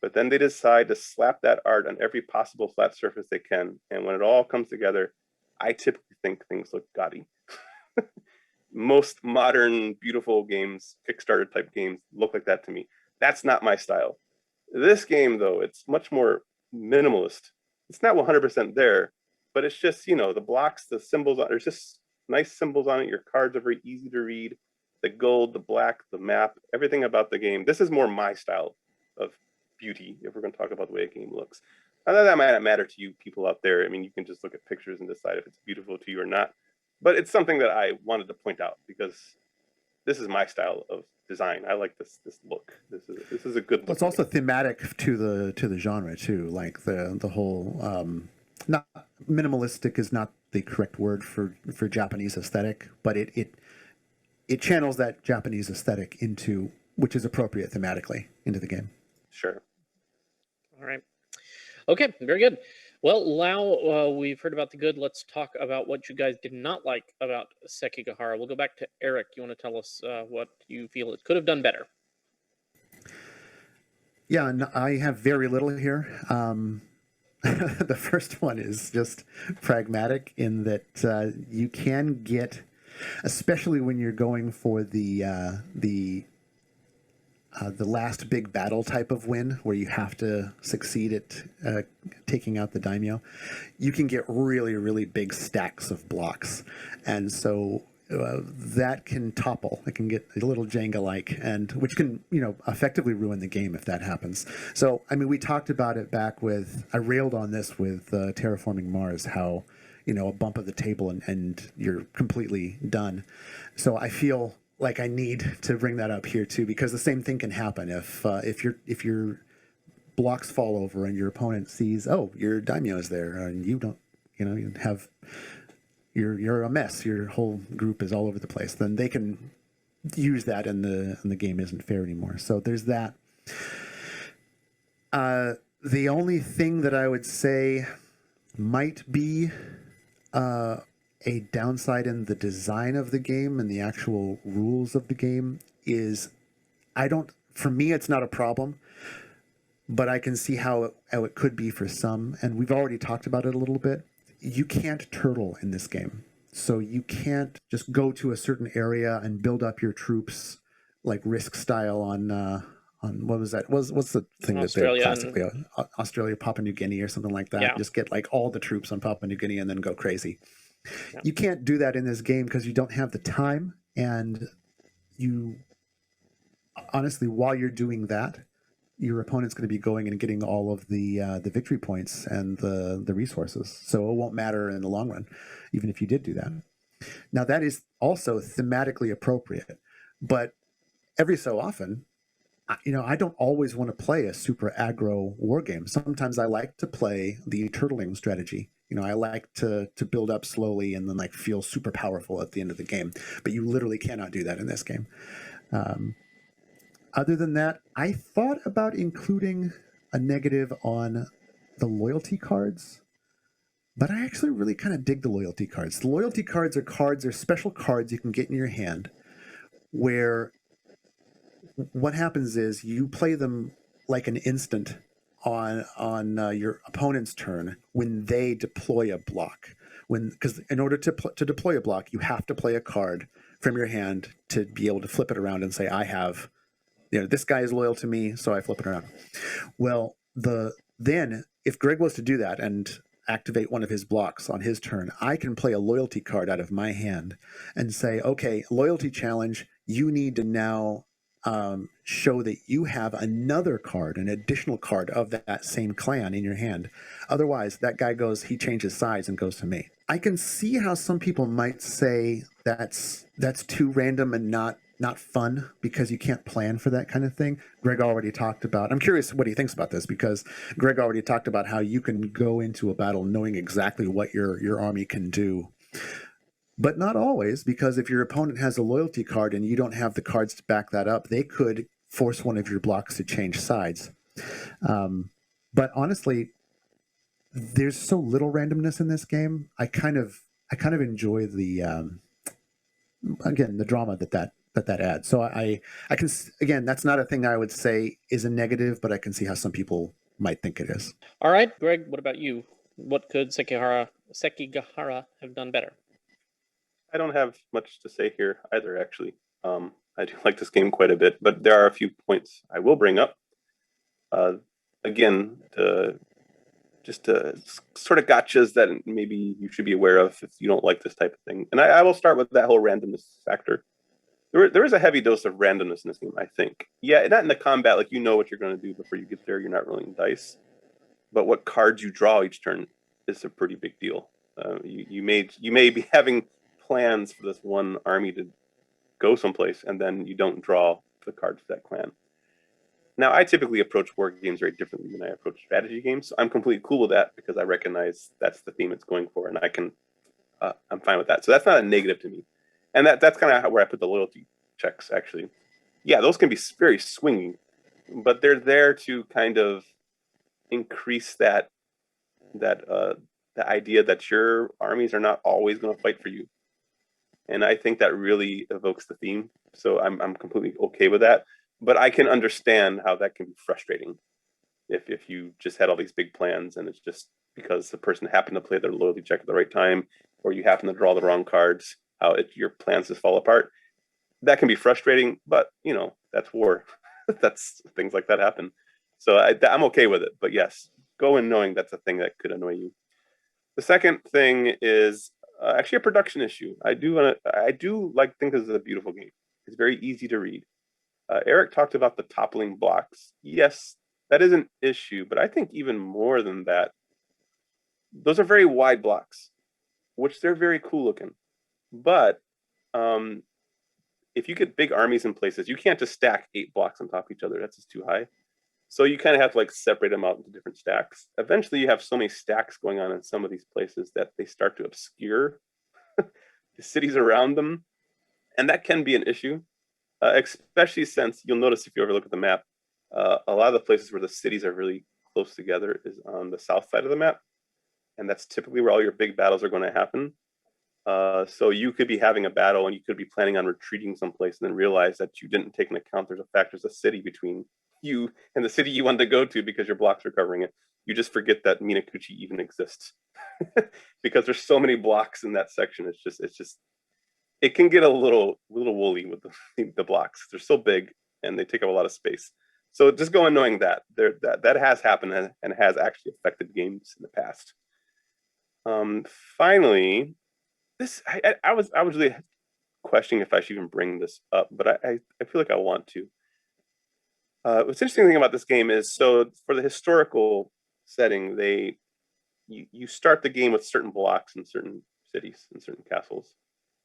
but then they decide to slap that art on every possible flat surface they can. And when it all comes together, I typically think things look gaudy. Most modern, beautiful games, Kickstarter type games, look like that to me. That's not my style. This game, though, it's much more minimalist. It's not 100% there, but it's just, the blocks, the symbols, there's just nice symbols on it. Your cards are very easy to read. The gold, the black, the map, everything about the game. This is more my style of beauty, if we're going to talk about the way a game looks. I know that might not matter to you people out there. I mean, you can just look at pictures and decide if it's beautiful to you or not. But it's something that I wanted to point out because this is my style of design. I like this look. This is a good look. Well, it's also thematic to the genre too. Like the whole not minimalistic is not the correct word for Japanese aesthetic, but it channels that Japanese aesthetic into, which is appropriate thematically, into the game. Sure. All right. Okay, very good. Well, now we've heard about the good. Let's talk about what you guys did not like about Sekigahara. We'll go back to Eric. You want to tell us what you feel it could have done better? Yeah, and I have very little here. The first one is just pragmatic in that you can get, especially when you're going for the last big battle type of win where you have to succeed at taking out the daimyo, you can get really, really big stacks of blocks. And so that can topple. It can get a little Jenga-like, and which can, effectively ruin the game if that happens. So, I mean, we talked about it back I railed on this with Terraforming Mars, how, a bump of the table and you're completely done. So I feel like I need to bring that up here too, because the same thing can happen if your blocks fall over and your opponent sees, oh, your daimyo is there and you don't you have you're a mess. Your whole group is all over the place. Then they can use that, and the game isn't fair anymore. So there's that. The only thing that I would say might be a downside in the design of the game and the actual rules of the game is for me, it's not a problem, but I can see how it could be for some. And we've already talked about it a little bit. You can't turtle in this game. So you can't just go to a certain area and build up your troops like Risk style on what was that? What's the thing Australia that they're classically Australia, Papua New Guinea, or something like that? Yeah. Just get like all the troops on Papua New Guinea and then go crazy. Yeah. You can't do that in this game because you don't have the time, and you honestly, while you're doing that, your opponent's going to be going and getting all of the victory points and the resources. So it won't matter in the long run, even if you did do that. Now that is also thematically appropriate, but every so often, I don't always want to play a super aggro war game. Sometimes I like to play the turtling strategy. I like to build up slowly and then like feel super powerful at the end of the game. But you literally cannot do that in this game. Other than that, I thought about including a negative on the loyalty cards, but I actually really kind of dig the loyalty cards. The loyalty cards are special cards you can get in your hand where what happens is you play them like an instant on your opponent's turn when they deploy a block. Because in order to deploy a block, you have to play a card from your hand to be able to flip it around and say, I have, this guy is loyal to me, so I flip it around. Well, then if Greg was to do that and activate one of his blocks on his turn, I can play a loyalty card out of my hand and say, okay, loyalty challenge, you need to now show that you have another card, an additional card of that same clan in your hand. Otherwise, that guy he changes sides and goes to me. I can see how some people might say that's too random and not fun because you can't plan for that kind of thing. Greg already talked about, I'm curious what he thinks about this, because Greg already talked about how you can go into a battle knowing exactly what your army can do. But not always, because if your opponent has a loyalty card and you don't have the cards to back that up, they could force one of your blocks to change sides. But honestly, there's so little randomness in this game. I kind of enjoy the drama that adds. So I can, again, that's not a thing I would say is a negative, but I can see how some people might think it is. All right, Greg, what about you? What could Sekigahara have done better? I don't have much to say here either, actually. I do like this game quite a bit, but there are a few points I will bring up. Again, just sort of gotchas that maybe you should be aware of if you don't like this type of thing. And I will start with that whole randomness factor. There is a heavy dose of randomness in this game, I think. Yeah, not in the combat, like you know what you're going to do before you get there. You're not rolling dice. But what cards you draw each turn is a pretty big deal. You may be having plans for this one army to go someplace, and then you don't draw the cards for that clan. Now, I typically approach war games very differently than I approach strategy games. So I'm completely cool with that because I recognize that's the theme it's going for, and I'm fine with that. So that's not a negative to me, and that's kind of where I put the loyalty checks. Actually, yeah, those can be very swinging, but they're there to kind of increase the idea that your armies are not always going to fight for you. And I think that really evokes the theme. So I'm completely okay with that. But I can understand how that can be frustrating if you just had all these big plans and it's just because the person happened to play their loyalty check at the right time, or you happen to draw the wrong cards, your plans just fall apart. That can be frustrating, but that's war. That's things like that happen. So I'm okay with it. But yes, go in knowing that's a thing that could annoy you. The second thing is actually a production issue. I do think this is a beautiful game. It's very easy to read. Eric talked about the toppling blocks. Yes, that is an issue, but I think even more than that, those are very wide blocks, which they're very cool looking. But if you get big armies in places, you can't just stack 8 blocks on top of each other. That's just too high. So you kind of have to like separate them out into different stacks. Eventually, you have so many stacks going on in some of these places that they start to obscure the cities around them, and that can be an issue, especially since you'll notice if you ever look at the map, a lot of the places where the cities are really close together is on the south side of the map, and that's typically where all your big battles are going to happen. So you could be having a battle and you could be planning on retreating someplace and then realize that you didn't take into account there's a city between you and the city you wanted to go to because your blocks are covering it. You just forget that Minakuchi even exists because there's so many blocks in that section. It's just it can get a little woolly with the blocks. They're so big and they take up a lot of space. So just go in knowing that that has happened and has actually affected games in the past. Finally, I was really questioning if I should even bring this up, but I feel like I want to. What's interesting thing about this game is, so for the historical setting, you start the game with certain blocks in certain cities and certain castles,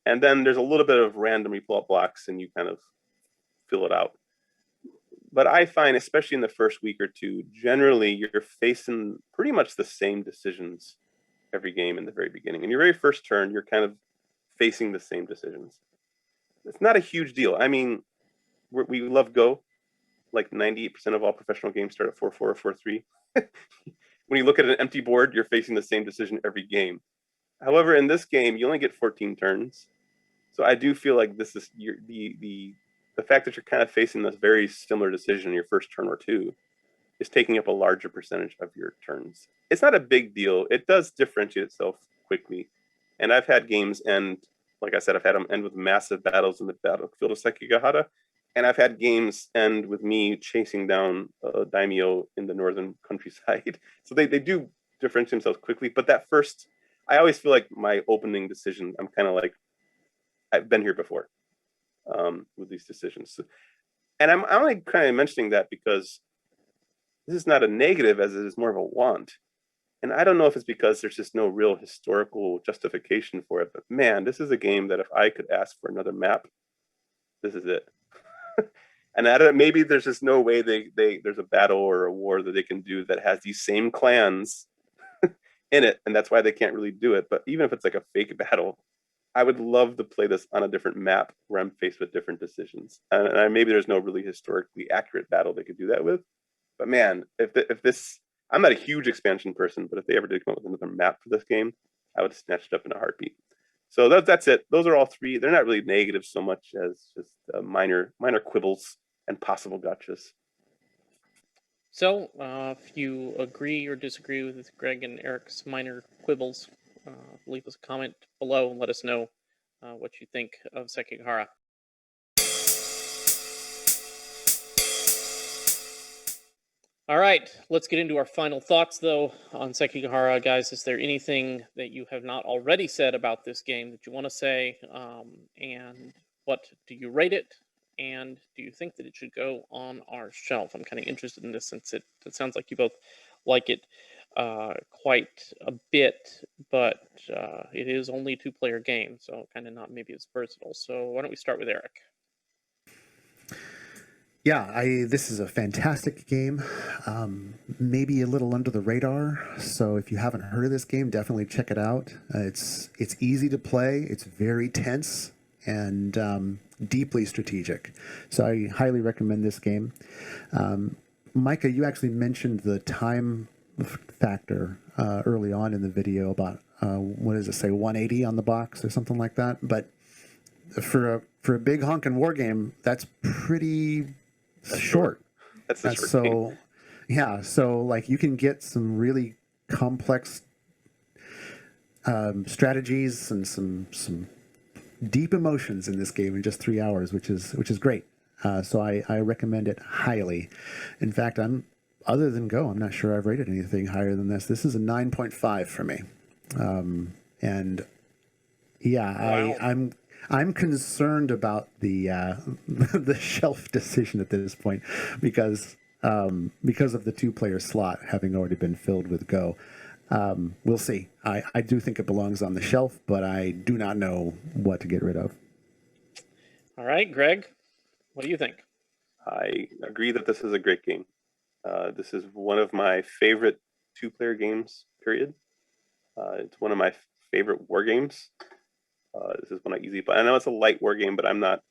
and then there's a little bit of random you pull up blocks and you kind of fill it out. But I find, especially in the first week or two, generally you're facing pretty much the same decisions every game in the very beginning. In your very first turn, you're kind of facing the same decisions. It's not a huge deal. I mean, we love Go. Like 98% of all professional games start at 4-4 or 4-3. When you look at an empty board, you're facing the same decision every game. However, in this game, you only get 14 turns. So I do feel like this is the fact that you're kind of facing this very similar decision in your first turn or two is taking up a larger percentage of your turns. It's not a big deal. It does differentiate itself quickly. And I've had games end, like I said, I've had them end with massive battles in the battlefield of Sekigahara. And I've had games end with me chasing down a daimyo in the northern countryside. So they do differentiate themselves quickly. But that first, I always feel like my opening decision, I'm kind of like, I've been here before with these decisions. And I'm only kind of mentioning that because this is not a negative as it is more of a want. And I don't know if it's because there's just no real historical justification for it, but man, this is a game that if I could ask for another map, this is it. And I don't, maybe there's just no way there's a battle or a war that they can do that has these same clans in it, and that's why they can't really do it. But even if it's like a fake battle, I would love to play this on a different map where I'm faced with different decisions. And maybe there's no really historically accurate battle they could do that with. But man, if this, I'm not a huge expansion person, but if they ever did come up with another map for this game, I would snatch it up in a heartbeat. So that's it. Those are all three. They're not really negative so much as just minor quibbles and possible gotchas. So, if you agree or disagree with Greg and Eric's minor quibbles, leave us a comment below and let us know what you think of Sekigahara. All right, let's get into our final thoughts, though, on Sekigahara. Guys, is there anything that you have not already said about this game that you want to say? And what do you rate it? And do you think that it should go on our shelf? I'm kind of interested in this since it sounds like you both like it quite a bit, but it is only a two-player game, so kind of not maybe as versatile. So why don't we start with Eric? Yeah, this is a fantastic game, maybe a little under the radar. So if you haven't heard of this game, definitely check it out. It's easy to play. It's very tense and deeply strategic. So I highly recommend this game. Micah, you actually mentioned the time factor early on in the video about what does it say, 180 on the box or something like that. But for a big honkin' war game, that's pretty short. That's the short so game. Yeah, so like you can get some really complex strategies and some deep emotions in this game in just 3 hours, which is great. So I recommend it highly. In fact, other than Go, I'm not sure I've rated anything higher than this. This is a 9.5 for me. And yeah, Wow. I'm concerned about the the shelf decision at this point because of the two-player slot having already been filled with Go. We'll see. I do think it belongs on the shelf, but I do not know what to get rid of. All right, Greg, what do you think? I agree that this is a great game. This is one of my favorite two-player games, period. It's one of my favorite war games. This is one I easily play. I know it's a light war game, but I'm not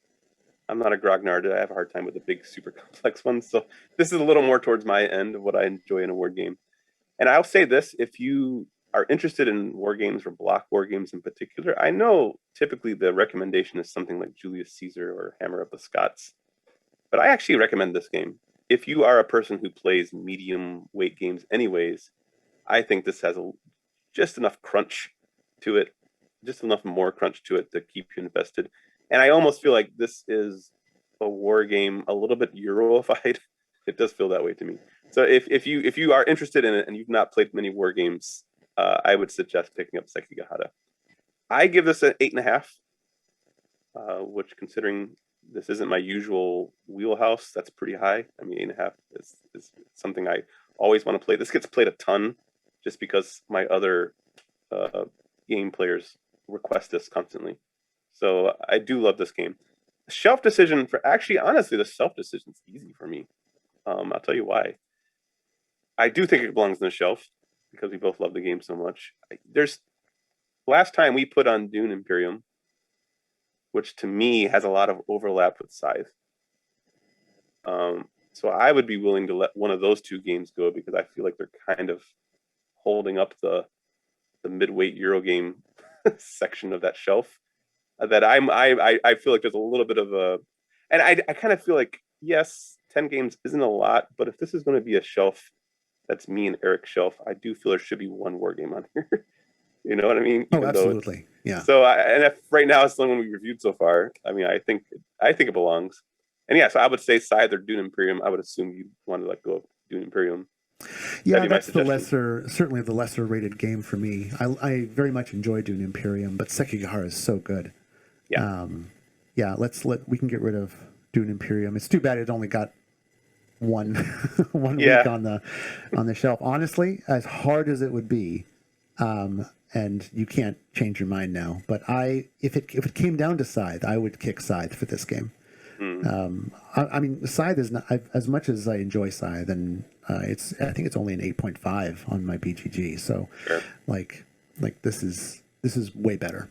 a grognard. I have a hard time with the big, super complex ones. So this is a little more towards my end of what I enjoy in a war game. And I'll say this, if you are interested in war games or block war games in particular, I know typically the recommendation is something like Julius Caesar or Hammer of the Scots. But I actually recommend this game. If you are a person who plays medium weight games anyways, I think this has just enough crunch to it, just enough more crunch to it to keep you invested. And I almost feel like this is a war game a little bit Euroified. It does feel that way to me. So if you are interested in it and you've not played many war games, I would suggest picking up Sekigahara. I give this an 8.5, which, considering this isn't my usual wheelhouse, that's pretty high. I mean, 8.5 is something I always want to play. This gets played a ton just because my other game players request this constantly. So I do love this game. Shelf decision honestly, the shelf decision is easy for me. I'll tell you why. I do think it belongs on the shelf because we both love the game so much. Last time we put on Dune Imperium, which to me has a lot of overlap with Scythe. So I would be willing to let one of those two games go because I feel like they're kind of holding up the midweight Euro game section of that shelf. That I feel like there's a little bit of a, and I kind of feel like, yes, 10 games isn't a lot, but if this is going to be a shelf that's me and Eric's shelf, I do feel there should be one war game on here. You know what I mean? Oh, absolutely. Yeah. So, and if right now it's the one we reviewed so far, I mean, I think it belongs. And yeah, so I would say Scythe or Dune Imperium. I would assume you'd want to let go of Dune Imperium. Yeah, that's certainly the lesser rated game for me. I very much enjoy Dune Imperium, but Sekigahara is so good. Yeah. We can get rid of Dune Imperium. It's too bad it only got one week on the shelf. Honestly, as hard as it would be, and you can't change your mind now. But if it came down to Scythe, I would kick Scythe for this game. I mean, Scythe is not as much as I enjoy Scythe, and I think it's only an 8.5 on my BGG. So, sure. like this is way better.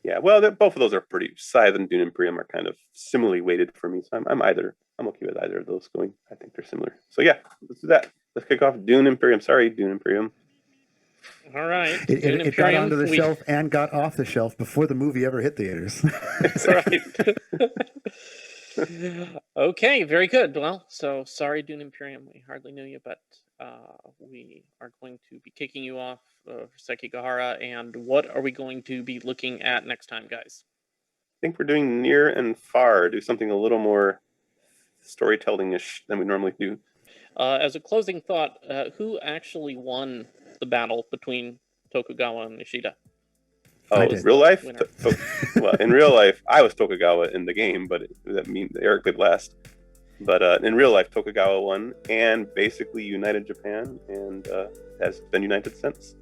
Yeah, well, both of those are pretty. Scythe and Dune Imperium are kind of similarly weighted for me, so I'm okay with either of those going. I think they're similar. So yeah, let's do that. Let's kick off Dune Imperium. Sorry, Dune Imperium. All right. It got onto the shelf and got off the shelf before the movie ever hit theaters. That's right. Okay, very good. Well, so sorry, Dune Imperium. We hardly knew you, but we are going to be kicking you off for Sekigahara. And what are we going to be looking at next time, guys? I think we're doing Near and Far. Do something a little more storytelling-ish than we normally do. As a closing thought, who actually won the battle between Tokugawa and Nishida? Oh, real life? Well, in real life, I was Tokugawa in the game, but that means Eric played last. But in real life, Tokugawa won and basically united Japan, and has been united since.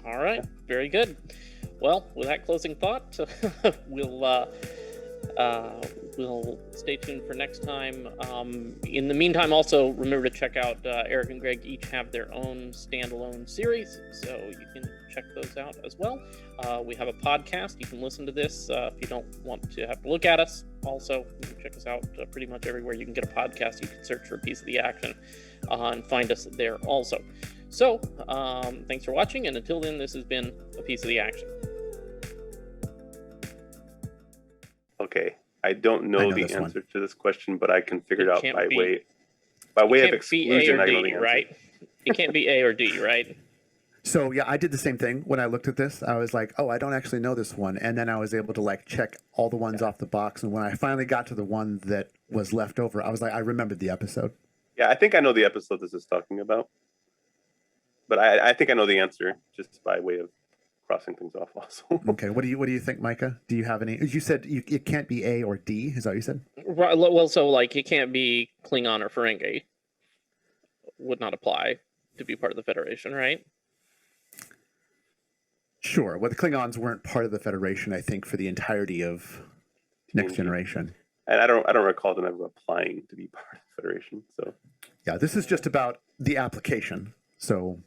All right, very good. Well, with that closing thought, we'll stay tuned for next time. In the meantime, also remember to check out Eric and Greg each have their own standalone series, so you can check those out as well. We have a podcast. You can listen to this if you don't want to have to look at us. Also, you can check us out pretty much everywhere you can get a podcast. You can search for A Piece of the Action and find us there also. So, thanks for watching, and until then, this has been A Piece of the Action. Okay, I don't know the answer to this question, but I can figure it out by way of exclusion. I know the answer. Right? It can't be A or D, right? So yeah, I did the same thing when I looked at this. I was like, oh, I don't actually know this one, and then I was able to check all the ones off the box. And when I finally got to the one that was left over, I was like, I remembered the episode. Yeah, I think I know the episode this is talking about, but I think I know the answer just by way of crossing things off. Also. Okay, what do you think, Micah? Do you have any? You said it can't be A or D. Is that what you said? Right. Well, so it can't be Klingon or Ferengi. Would not apply to be part of the Federation, right? Sure. Well, the Klingons weren't part of the Federation, I think, for the entirety of Next Generation. And I don't recall them ever applying to be part of the Federation. So Yeah, this is just about the application. So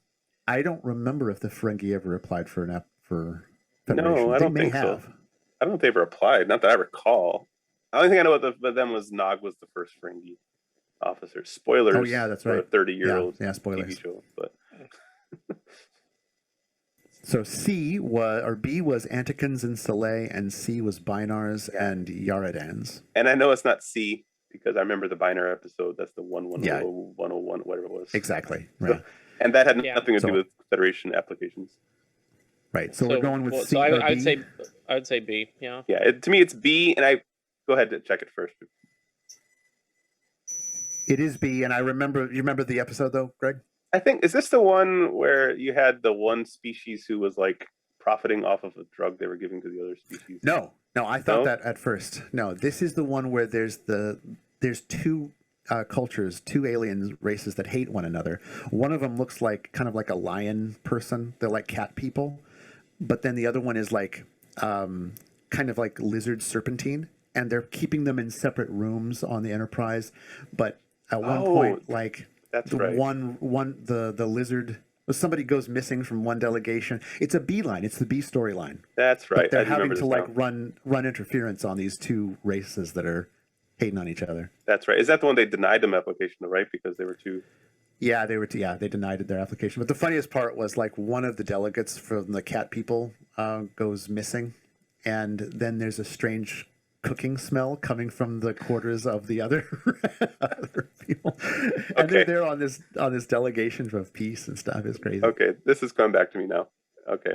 I don't remember if the Ferengi ever applied for for Federation. no, I don't think so. I don't know if they ever applied. Not that I recall. The only thing I know about them was Nog was the first Ferengi officer. Spoilers. Oh yeah, that's right. For a 30-year-old yeah, spoilers. TV show, but. So B was Antikins and Soleil, and C was Binars and Yaradans. And I know it's not C because I remember the Binar episode. That's the 101, whatever it was. Exactly. Right. And that had nothing to do with Federation applications. Right. So we're going with C. So or I'd B? say B. Yeah. Yeah. To me, it's B, and I go ahead and check it first. It is B, and I remember. You remember the episode though, Greg? I think, is this the one where you had the one species who was like profiting off of a drug they were giving to the other species? No, I thought that at first. No, this is the one where there's two cultures, two alien races that hate one another. One of them looks like kind of like a lion person. They're like cat people, but then the other one is like kind of like lizard serpentine, and they're keeping them in separate rooms on the Enterprise. But at one point, like. That's the right. The lizard. Somebody goes missing from one delegation. It's a B line. It's the B storyline. That's right. But they're having to like run interference on these two races that are hating on each other. That's right. Is that the one they denied them application, right? Because they were too. Yeah, they denied their application. But the funniest part was like one of the delegates from the cat people goes missing, and then there's a strange cooking smell coming from the quarters of the other people, and they're there on this delegation of peace and stuff. It's crazy. Okay, this is coming back to me now. Okay,